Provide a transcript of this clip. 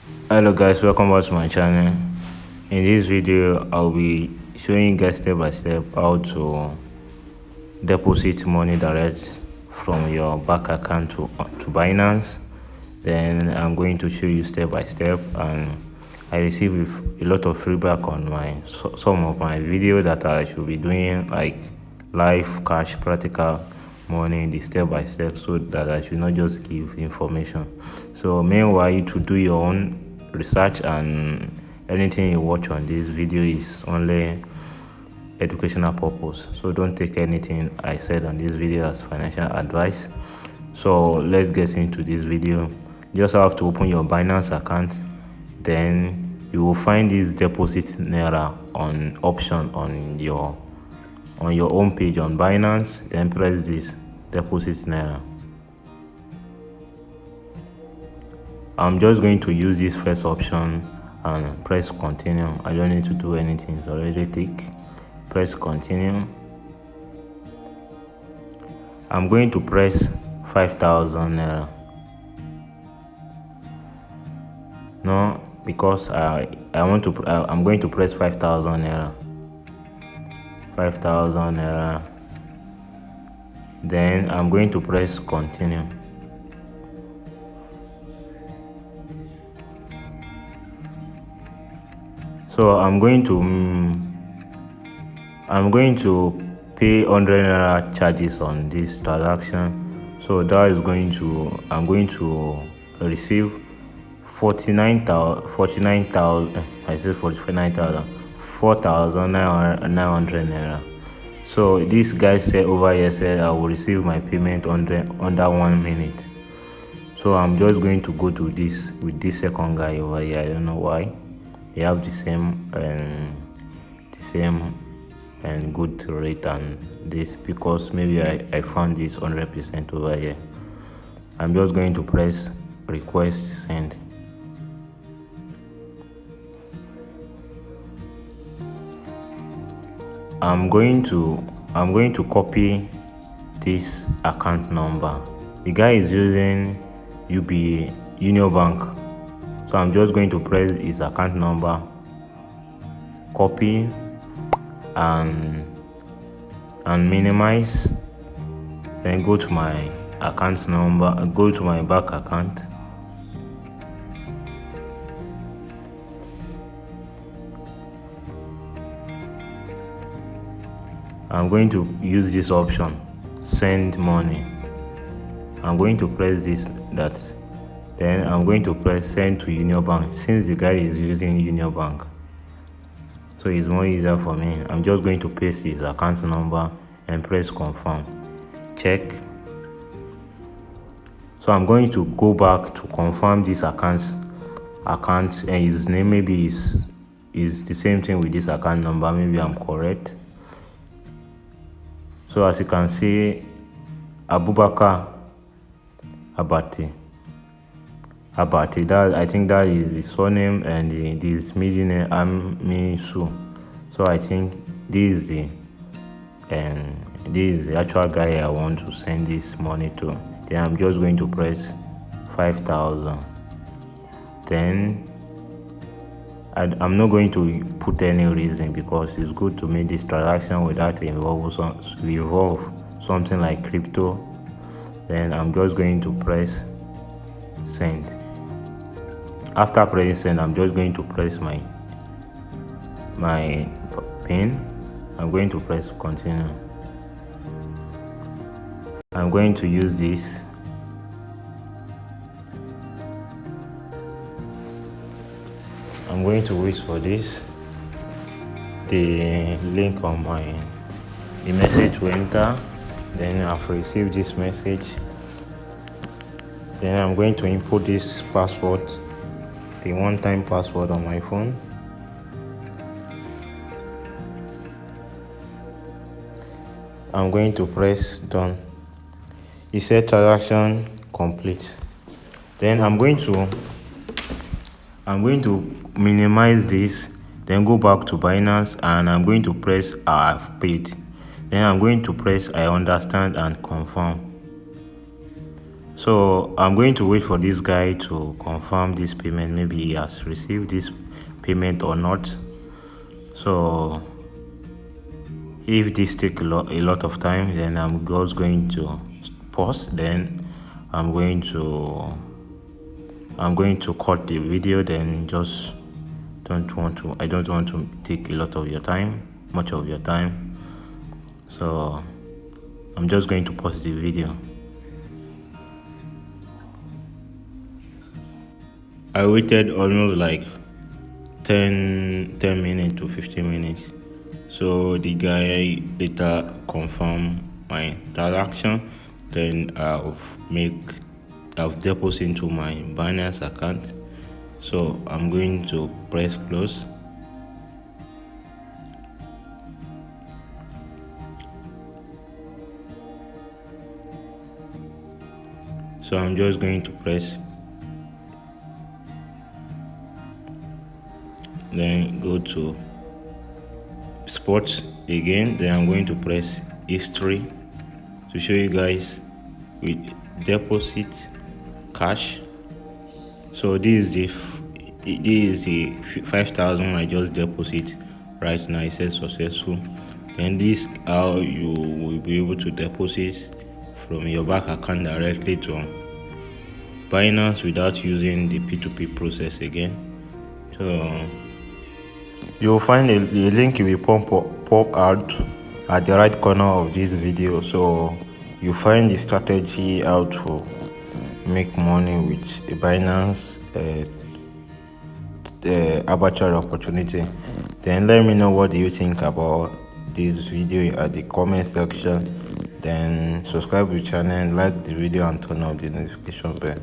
Hello guys, welcome back to my channel. In this video I'll be showing you guys step by step how to deposit money direct from your bank account to Binance. Then I'm going to show you step by step, and I received a lot of feedback on some of my videos that I should be doing, like live cash practical money, the step by step, so that I should not just give information. So meanwhile, you to do your own research, and anything you watch on this video is only educational purpose, so don't take anything I said on this video as financial advice. So let's get into this video. You just have to open your Binance account, then you will find this deposit Naira on option on your home page on Binance. Then press this deposit Naira. I'm just going to use this first option and press continue. I don't need to do anything, it's already tick. Press continue. I'm going to press 5,000 Naira. No, because I'm going to press 5,000 Naira. 5,000 Naira. Then I'm going to press continue. So I'm going to pay 100 Naira charges on this transaction. So that is I'm going to receive 4,900 Naira. So this guy said over here said I will receive my payment under 1 minute. So I'm just going to go to this with this second guy over here. I don't know why they have the same and good rate and this, because maybe I found this 100% over here. I'm just going to press request send. I'm going to copy this account number. The guy is using UBA Union Bank, so I'm just going to press his account number, copy and minimize, then go to my account number, go to my bank account. I'm going to use this option, send money. I'm going to press that. Then I'm going to press send to Union Bank, since the guy is using Union Bank, so it's more easier for me. I'm just going to paste his account number and press confirm. Check. So I'm going to go back to confirm this account, and his name maybe is the same thing with this account number. Maybe I'm correct. So as you can see, Abubakar Abati, that I think that is his surname, and this middle name Amisu. So I think this is the actual guy I want to send this money to. Then I'm just going to press 5,000. Then I'm not going to put any reason, because it's good to make this transaction without involve something like crypto. Then I'm just going to press send. After pressing send, I'm just going to press my pin. I'm going to press continue. I'm going to use this. I'm going to wait for this, the link on the message to enter. Then I've received this message. Then I'm going to input this password, the one-time password on my phone. I'm going to press done. It said transaction complete. Then I'm going to minimize this, then go back to Binance, and I'm going to press I've paid. Then I'm going to press I understand and confirm. So I'm going to wait for this guy to confirm this payment. Maybe he has received this payment or not. So if this take a lot of time, then I'm just going to pause. Then I'm going to cut the video. Then just I don't want to take a lot of your time, much of your time. So I'm just going to pause the video. I waited almost like 10 minutes to 15 minutes. So the guy later confirmed my transaction. Then I've deposited into my Binance account. So I'm going to press close. So I'm just going to press, then go to sports again. Then I'm going to press history to show you guys with deposit cash. So this is the 5,000 I just deposit right now. It says successful. And this how you will be able to deposit from your bank account directly to Binance without using the P2P process again. So you'll find a link will pop out at the right corner of this video. So you find the strategy how to make money with a Binance the arbitrage opportunity. Then let me know what do you think about this video at the comment section. Then subscribe to the channel, like the video, and turn on the notification bell.